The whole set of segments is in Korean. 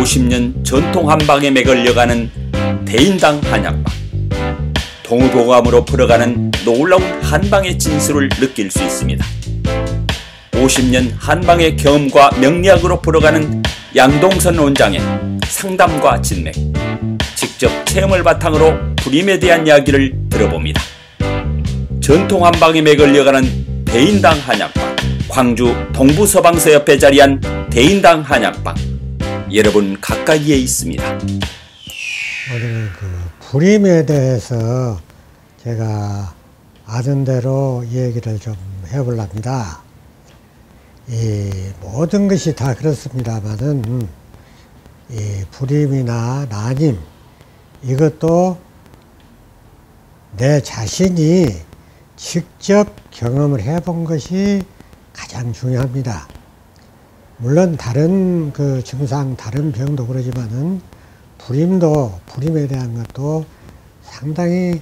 50년 전통 한방에 매걸려가는 대인당 한약방. 동의보감으로 풀어가는 놀라운 한방의 진수를 느낄 수 있습니다. 50년 한방의 경험과 명리학으로 풀어가는 양동선 원장의 상담과 진맥, 직접 체험을 바탕으로 불임에 대한 이야기를 들어봅니다. 전통 한방에 매걸려가는 대인당 한약방, 광주 동부서방서 옆에 자리한 대인당 한약방, 여러분 가까이에 있습니다. 오늘 불임에 대해서 제가 아는 대로 얘기를 좀 해보랍니다. 이 모든 것이 다 그렇습니다만은 이 불임이나 난임, 이것도 내 자신이 직접 경험을 해본 것이 가장 중요합니다. 물론 다른 증상, 다른 병도 그러지만은 불임에 대한 것도 상당히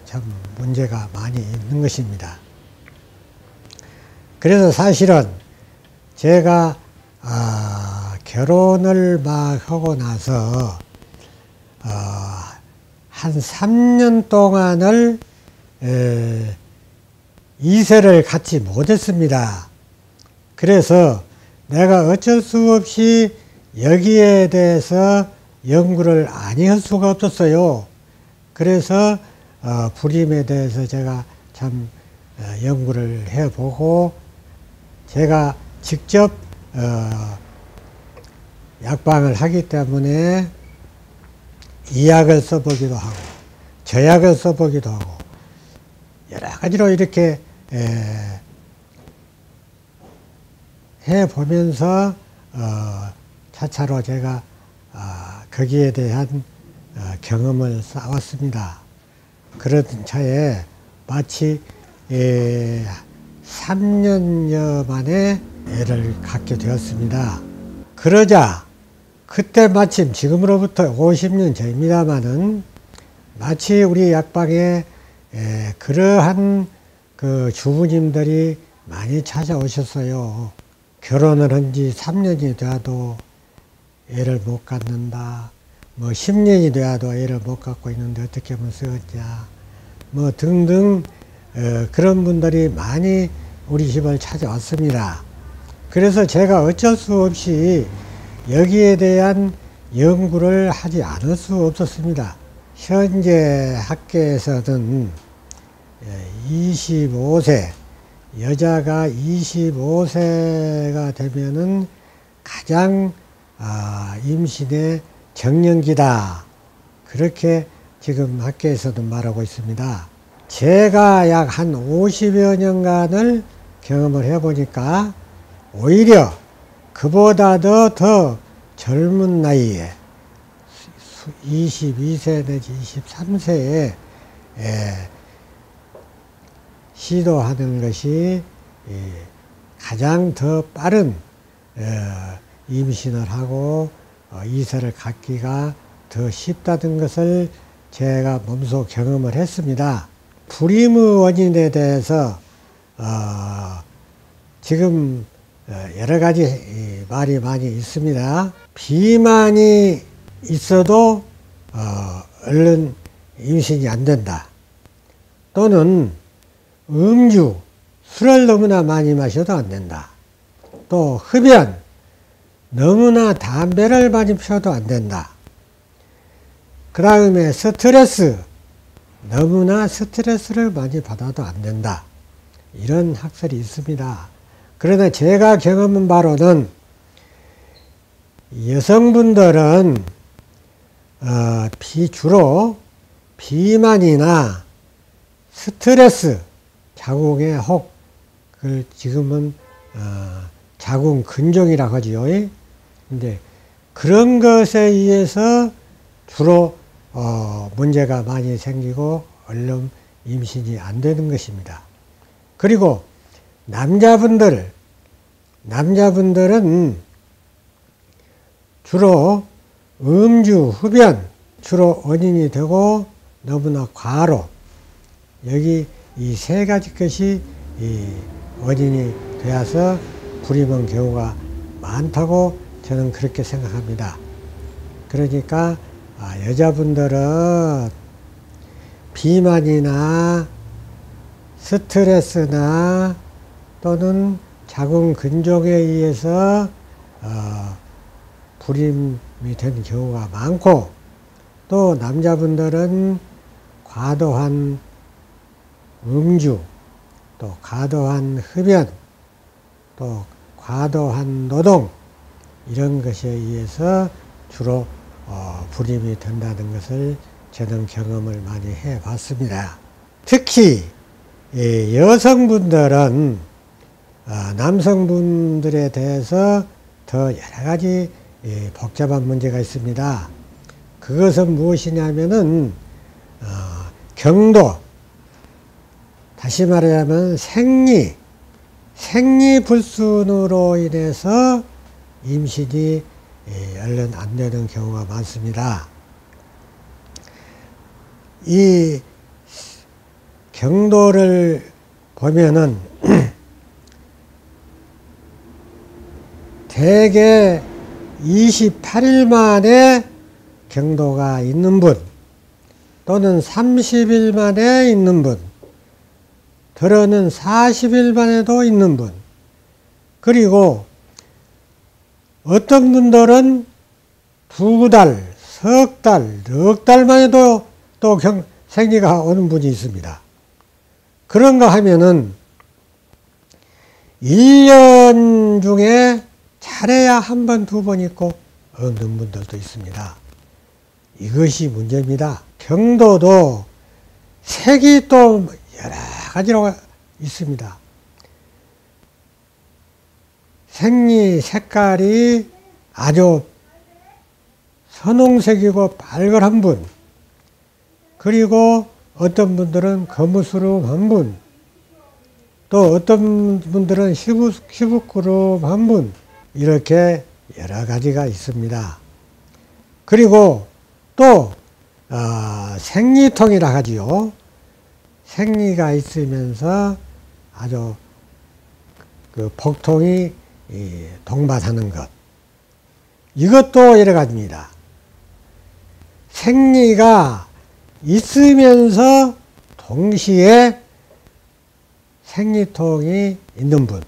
참 문제가 많이 있는 것입니다. 그래서 사실은 제가 결혼을 막 하고 나서 한 3년 동안을 이세를 갖지 못했습니다. 그래서 내가 어쩔 수 없이 여기에 대해서 연구를 아니 할 수가 없었어요. 그래서 불임에 대해서 제가 참 연구를 해보고 제가 직접 약방을 하기 때문에 이 약을 써보기도 하고 저 약을 써보기도 하고 여러 가지로 이렇게 해보면서 차차로 제가 거기에 대한 경험을 쌓았습니다. 그러던 차에 마치 3년여 만에 애를 갖게 되었습니다. 그러자 그때 마침 지금으로부터 50년 전입니다마는 마치 우리 약방에 그러한 주부님들이 많이 찾아오셨어요. 결혼을 한 지 3년이 돼도 애를 못 갖는다. 뭐 10년이 돼도 애를 못 갖고 있는데 어떻게 하면 쓰겠냐. 뭐 등등 그런 분들이 많이 우리 집을 찾아왔습니다. 그래서 제가 어쩔 수 없이 여기에 대한 연구를 하지 않을 수 없었습니다. 현재 학계에서는 25세, 여자가 25세가 되면은 가장 임신의 정년기다. 그렇게 지금 학계에서도 말하고 있습니다. 제가 약 한 50여 년간을 경험을 해보니까 오히려 그보다도 더 젊은 나이에 22세 내지 23세에 시도하는 것이 가장 더 빠른 임신을 하고 이세를 갖기가 더 쉽다는 것을 제가 몸소 경험을 했습니다. 불임의 원인에 대해서 지금 여러 가지 말이 많이 있습니다. 비만이 있어도 얼른 임신이 안 된다. 또는 음주, 술을 너무나 많이 마셔도 안 된다. 또 흡연, 너무나 담배를 많이 피워도 안 된다. 그 다음에 스트레스, 너무나 스트레스를 많이 받아도 안 된다. 이런 학설이 있습니다. 그러나 제가 경험한 바로는 여성분들은 주로 비만이나 스트레스, 자궁의 혹, 그걸 지금은 자궁 근종이라고 하지요. 근데 그런 것에 의해서 주로 문제가 많이 생기고 얼른 임신이 안 되는 것입니다. 그리고 남자분들은 주로 음주, 흡연 주로 원인이 되고 너무나 과로, 여기 이 세 가지 것이 원인이 되어서 불임한 경우가 많다고 저는 그렇게 생각합니다. 그러니까 여자분들은 비만이나 스트레스나 또는 자궁 근종에 의해서 불임이 된 경우가 많고, 또 남자분들은 과도한 음주, 또 과도한 흡연, 또 과도한 노동, 이런 것에 의해서 주로 불임이 된다는 것을 저는 경험을 많이 해봤습니다. 특히 여성분들은 남성분들에 대해서 더 여러 가지 복잡한 문제가 있습니다. 그것은 무엇이냐면은 경도, 다시 말하자면 생리불순으로 인해서 임신이 얼른 안 되는 경우가 많습니다. 이 경도를 보면은 대개 28일 만에 경도가 있는 분, 또는 30일 만에 있는 분, 들어는 40일 만에도 있는 분, 그리고 어떤 분들은 2달, 석 달, 넉 달 만에도 또 생리가 오는 분이 있습니다. 그런가 하면은 1년 중에 잘해야 한 번, 두 번 있고 없는 분들도 있습니다. 이것이 문제입니다. 경도도 색이 또 여러 가지로 있습니다. 생리 색깔이 아주 선홍색이고 발걸한 분, 그리고 어떤 분들은 거무스름한 분, 또 어떤 분들은 희부끄름한 분, 이렇게 여러 가지가 있습니다. 그리고 또 생리통이라 하지요. 생리가 있으면서 아주 그 복통이 동반하는 것, 이것도 여러 가지입니다. 생리가 있으면서 동시에 생리통이 있는 분,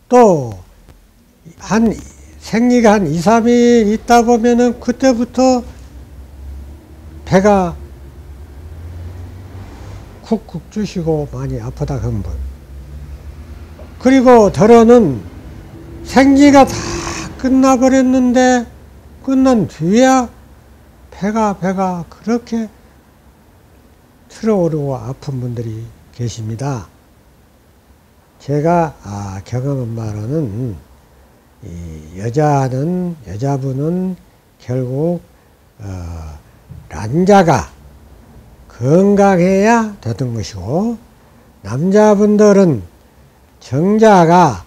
또 생리가 한 2, 3일 있다 보면은 그때부터 배가 쿡쿡 쑤시고 많이 아프다 한 분, 그리고 덜어는 생리가 다 끝나버렸는데 끝난 뒤에야 배가 그렇게 틀어오르고 아픈 분들이 계십니다. 제가 경험한 바로는 여자분은 결국 난자가 건강해야 되는 것이고, 남자분들은 정자가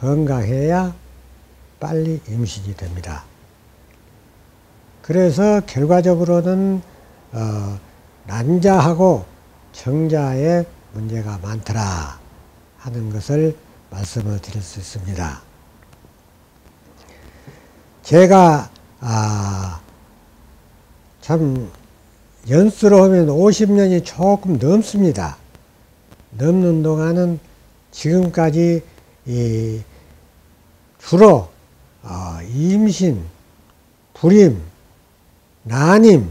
건강해야 빨리 임신이 됩니다. 그래서 결과적으로는 난자하고 정자의 문제가 많더라 하는 것을 말씀을 드릴 수 있습니다. 제가 참 연수로 하면 50년이 조금 넘습니다. 넘는 동안은 지금까지 주로 임신, 불임, 난임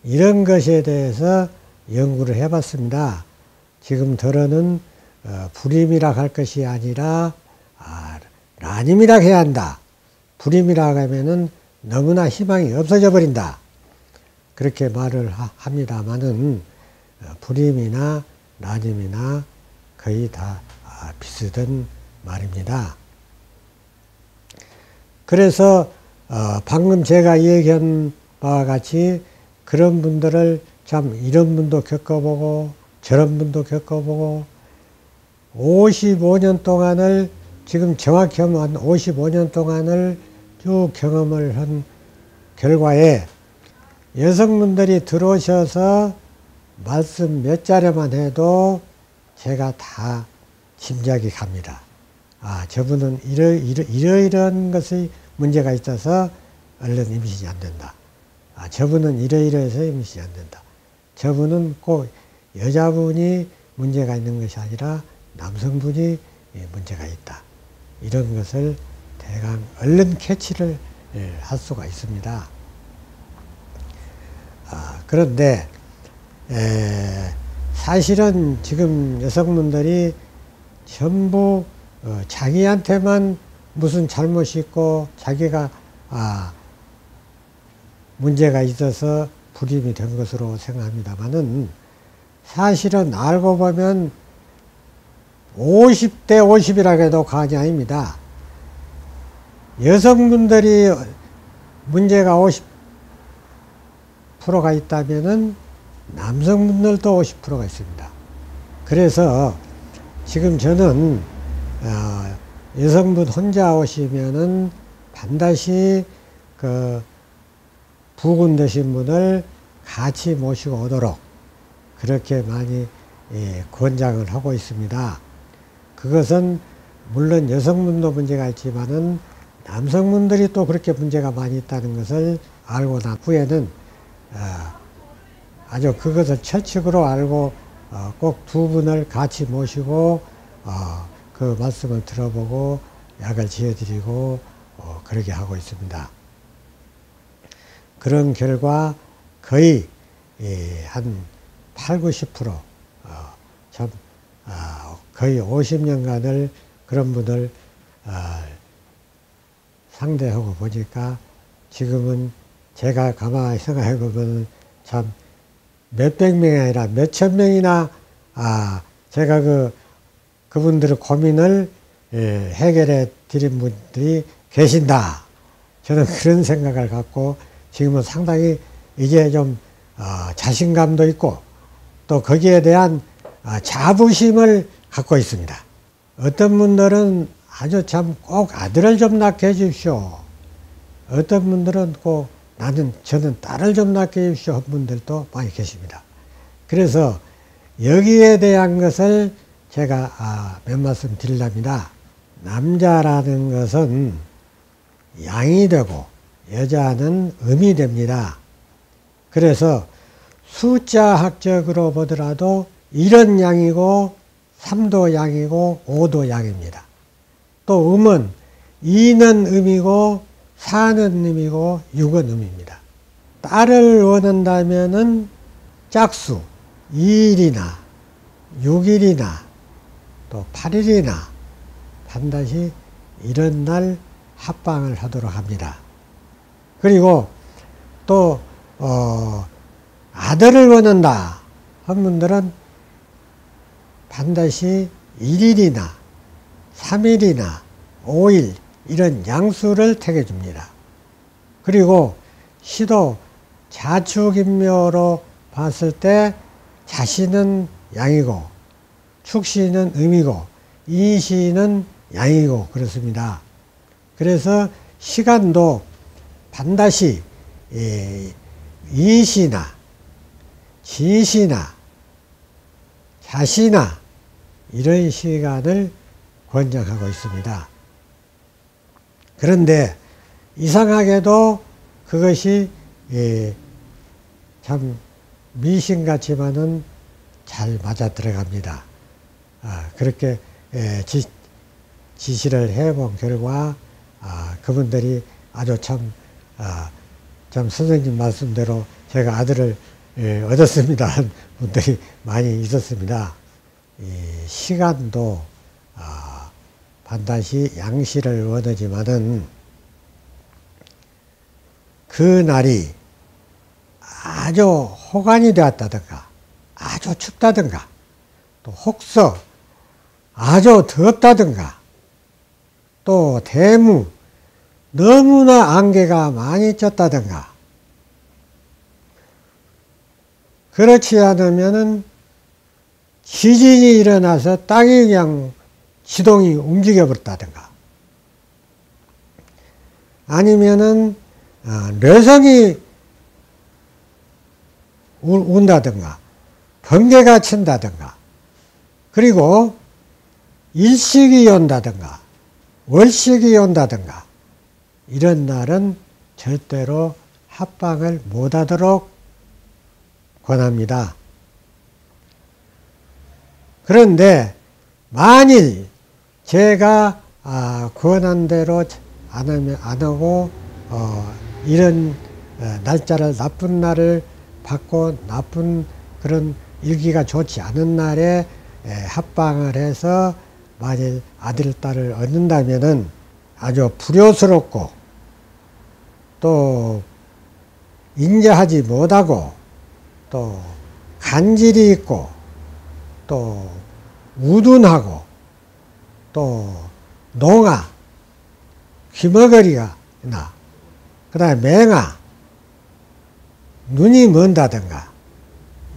이런 것에 대해서 연구를 해봤습니다. 지금 들어는 불임이라 할 것이 아니라 난임이라 해야 한다. 불임이라 하면은 너무나 희망이 없어져 버린다. 그렇게 말을 합니다마는 불임이나 난임이나 거의 다 비슷한 말입니다. 그래서 방금 제가 얘기한 바와 같이 그런 분들을 참 이런 분도 겪어보고 저런 분도 겪어보고 55년 동안을 지금 정확히 하면 한 55년 동안을 쭉 경험을 한 결과에 여성분들이 들어오셔서 말씀 몇 자료만 해도 제가 다 짐작이 갑니다. 저분은 이러이러한 것이 문제가 있어서 얼른 임신이 안 된다. 저분은 이러이러해서 임신이 안 된다. 저분은 꼭 여자분이 문제가 있는 것이 아니라 남성분이 문제가 있다. 이런 것을 대강 얼른 캐치를 할 수가 있습니다. 그런데 사실은 지금 여성분들이 전부 자기한테만 무슨 잘못이 있고 자기가 문제가 있어서 불임이 된 것으로 생각합니다만은 사실은 알고 보면 50대 50이라고 해도 과언이 아닙니다. 여성분들이 문제가 50%가 있다면은 남성분들도 50%가 있습니다. 그래서 지금 저는 여성분 혼자 오시면은 반드시 그 부군 되신 분을 같이 모시고 오도록 그렇게 많이 권장을 하고 있습니다. 그것은 물론 여성분도 문제가 있지만은 남성분들이 또 그렇게 문제가 많이 있다는 것을 알고 난 후에는 아주 그것을 철칙으로 알고 꼭 두 분을 같이 모시고 그 말씀을 들어보고 약을 지어드리고 그렇게 하고 있습니다. 그런 결과 거의 한 80~90% 거의 50년간을 그런 분을 상대하고 보니까 지금은 제가 가만히 생각해 보면 참 몇백 명이 아니라 몇천 명이나 제가 그분들의 고민을 해결해 드린 분들이 계신다. 저는 그런 생각을 갖고 지금은 상당히 이제 좀 자신감도 있고 또 거기에 대한 자부심을 갖고 있습니다. 어떤 분들은 아주 참 꼭 아들을 좀 낳게 해주십시오. 어떤 분들은 꼭 저는 딸을 좀 낳게 해주십시오 한 분들도 많이 계십니다. 그래서 여기에 대한 것을 제가 몇 말씀 드리랍니다. 남자라는 것은 양이 되고 여자는 음이 됩니다. 그래서 숫자학적으로 보더라도 1은 양이고 3도 양이고 5도 양입니다. 또 음은 2는 음이고 4는 음이고 6은 음입니다. 딸을 원한다면은 짝수 2일이나 6일이나 또 8일이나 반드시 이런 날 합방을 하도록 합니다. 그리고 또 아들을 원한다 한 분들은 반드시 1일이나 3일이나 5일 이런 양수를 택해 줍니다. 그리고 시도 자축인묘로 봤을 때 자신은 양이고 축시는 음이고 이시는 양이고 그렇습니다. 그래서 시간도 반드시 이시나 지시나 자시나 이런 시간을 권장하고 있습니다. 그런데 이상하게도 그것이 참 미신 같지만은 잘 맞아 들어갑니다. 그렇게 지시를 해본 결과 그분들이 아주 참 선생님 말씀대로 제가 아들을 얻었습니다 한 분들이 많이 있었습니다. 시간도 반드시 양시를 원하지만은 그 날이 아주 호간이 되었다든가 아주 춥다든가 또 혹서 아주 덥다든가 또 대무 너무나 안개가 많이 쪘다든가 그렇지 않으면은 지진이 일어나서 땅이 그냥 지동이 움직여 버렸다든가 아니면은 뇌성이 운다든가 번개가 친다든가 그리고 일식이 온다든가 월식이 온다든가 이런 날은 절대로 합방을 못하도록 권합니다. 그런데 만일 제가 권한 대로 안 하고 이런 날짜를 나쁜 날을 받고 나쁜 그런 일기가 좋지 않은 날에 합방을 해서 만일 아들, 딸을 얻는다면은 아주 불효스럽고 또 인정하지 못하고 또 간질이 있고 또 우둔하고 또 농아, 귀머거리가 나, 그 다음에 맹아, 눈이 먼다든가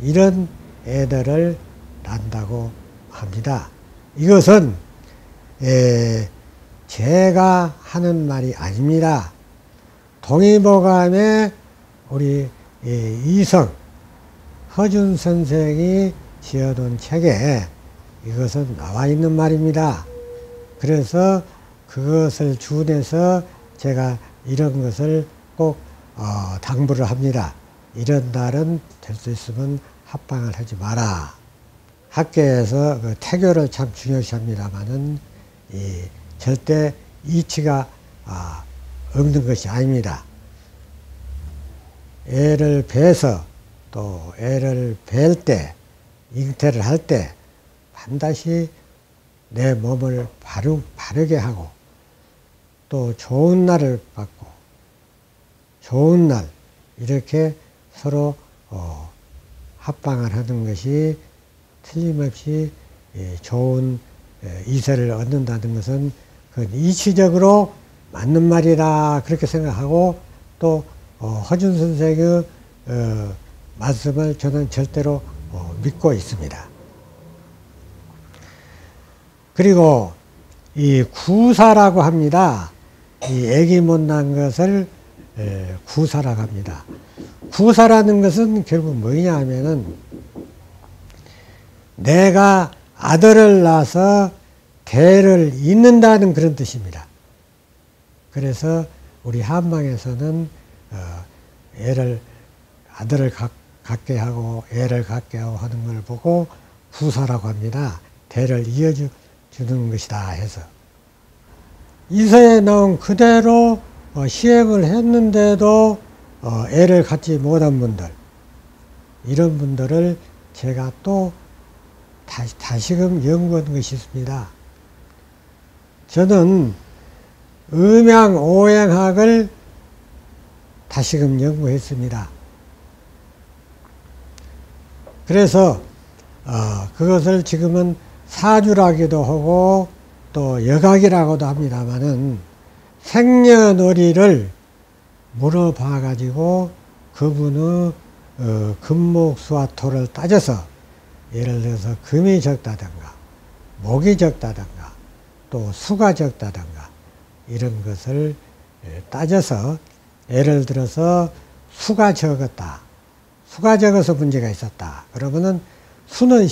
이런 애들을 낳는다고 합니다. 이것은 제가 하는 말이 아닙니다. 동의보감에 우리 이성 허준 선생이 지어둔 책에 이것은 나와 있는 말입니다. 그래서 그것을 준해서 제가 이런 것을 꼭 당부를 합니다. 이런 날은 될 수 있으면 합방을 하지 마라. 학계에서 그 태교를 참 중요시합니다만은 절대 이치가 없는 것이 아닙니다. 애를 베서 또 애를 뵐 때, 잉태를 할 때 반드시 내 몸을 바르게 하고 또 좋은 날을 받고 좋은 날 이렇게 서로 합방을 하는 것이 틀림없이 좋은 이세를 얻는다는 것은 그건 이치적으로 맞는 말이라 그렇게 생각하고 또 허준 선생의 말씀을 저는 절대로 믿고 있습니다. 그리고 이 구사라고 합니다. 이 애기 못 낳은 것을 구사라고 합니다. 구사라는 것은 결국 뭐냐 하면은 내가 아들을 낳아서 대를 잇는다는 그런 뜻입니다. 그래서 우리 한방에서는 아들을 갖게 하고 애를 갖게 하고 하는 걸 보고 구사라고 합니다. 대를 이어주는 것이다 해서 이서에 나온 그대로 시행을 했는데도 애를 갖지 못한 분들, 이런 분들을 제가 또 다시금 연구한 것이 있습니다. 저는 음양오행학을 다시금 연구했습니다. 그래서 그것을 지금은 사주라기도 하고 또 여각이라고도 합니다마는 생년월일을 물어봐 가지고 그분의 금목수와 토를 따져서 예를 들어서 금이 적다든가 목이 적다든가 또 수가 적다든가 이런 것을 따져서 예를 들어서 수가 적었다. 수가 적어서 문제가 있었다. 그러면은 수는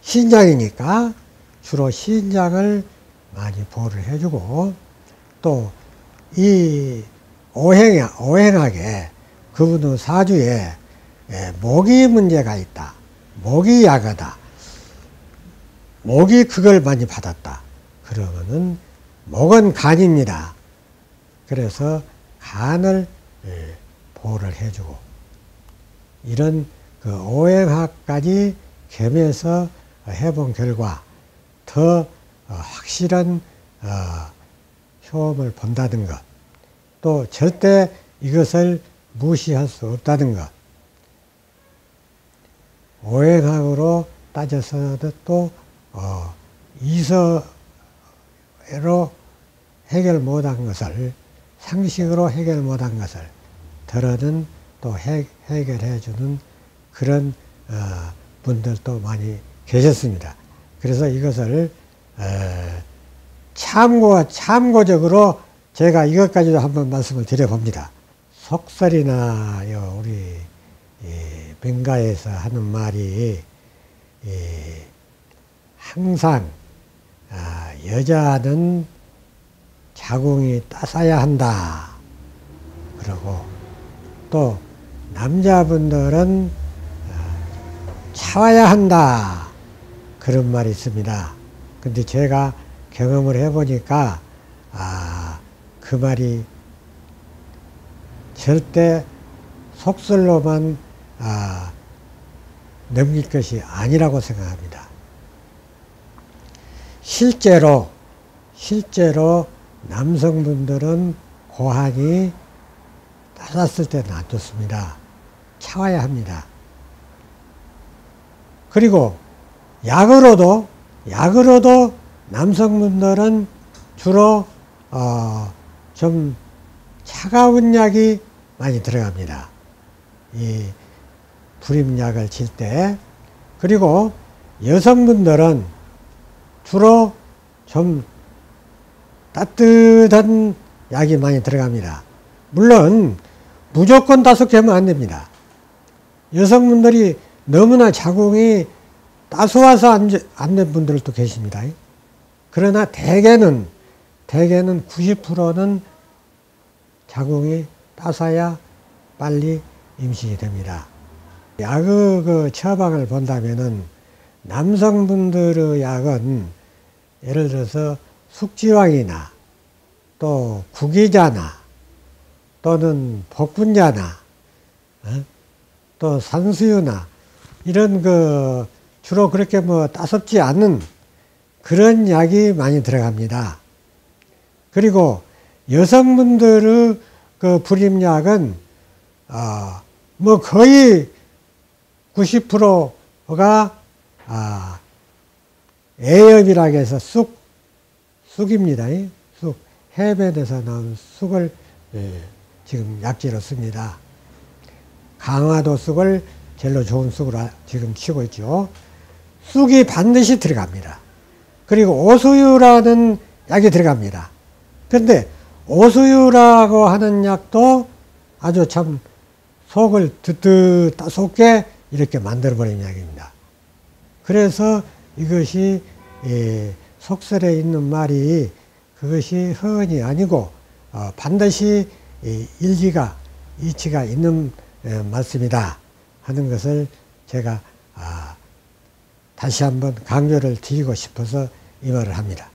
신장이니까 주로 신장을 많이 보호를 해주고 또 이 오행학에 그분의 사주에 목이 문제가 있다. 목이 약하다. 목이 그걸 많이 받았다. 그러면은 목은 간입니다. 그래서 간을 보호를 해주고 이런 그 오행학까지 겸해서 해본 결과 더 확실한 효험을 본다는 것, 또 절대 이것을 무시할 수 없다는 것, 오행학으로 따져서도 또 이서로 해결 못한 것을 상식으로 해결 못한 것을 들어는 또 해결해 주는 그런 분들도 많이 계셨습니다. 그래서 이것을 참고적으로 제가 이것까지도 한번 말씀을 드려봅니다. 속설이나 우리 민가에서 하는 말이 항상 여자는 자궁이 따사야 한다. 그러고 또 남자분들은 차와야 한다. 그런 말이 있습니다. 근데 제가 경험을 해보니까 그 말이 절대 속설로만 넘길 것이 아니라고 생각합니다. 실제로 남성분들은 고환이 따랐을 때는 안 좋습니다. 차와야 합니다. 그리고 약으로도 남성분들은 주로 좀 차가운 약이 많이 들어갑니다. 이 불임약을 칠 때. 그리고 여성분들은 주로 좀 따뜻한 약이 많이 들어갑니다. 물론 무조건 5개면 안 됩니다. 여성분들이 너무나 자궁이 따스워서 안 된 분들도 계십니다. 그러나 대개는 90%는 자궁이 따사야 빨리 임신이 됩니다. 약의 그 처방을 본다면은 남성분들의 약은 예를 들어서 숙지왕이나 또 구기자나 또는 복분자나 또 산수유나 이런 그 주로 그렇게 뭐 따숩지 않은 그런 약이 많이 들어갑니다. 그리고 여성분들의 그 불임약은 뭐 거의 90%가 애엽이라고 해서 쑥입니다. 쑥, 해변에서 나온 쑥을 지금 약재로 씁니다. 강화도 쑥을 제일로 좋은 쑥으로 지금 치고 있죠. 쑥이 반드시 들어갑니다. 그리고 오수유라는 약이 들어갑니다. 그런데 오수유라고 하는 약도 아주 참 속을 따숩게 이렇게 만들어버리는 약입니다. 그래서 이것이 속설에 있는 말이 그것이 허언이 아니고 반드시 일리가 이치가 있는 말씀이다 하는 것을 제가 다시 한번 강조를 드리고 싶어서 이 말을 합니다.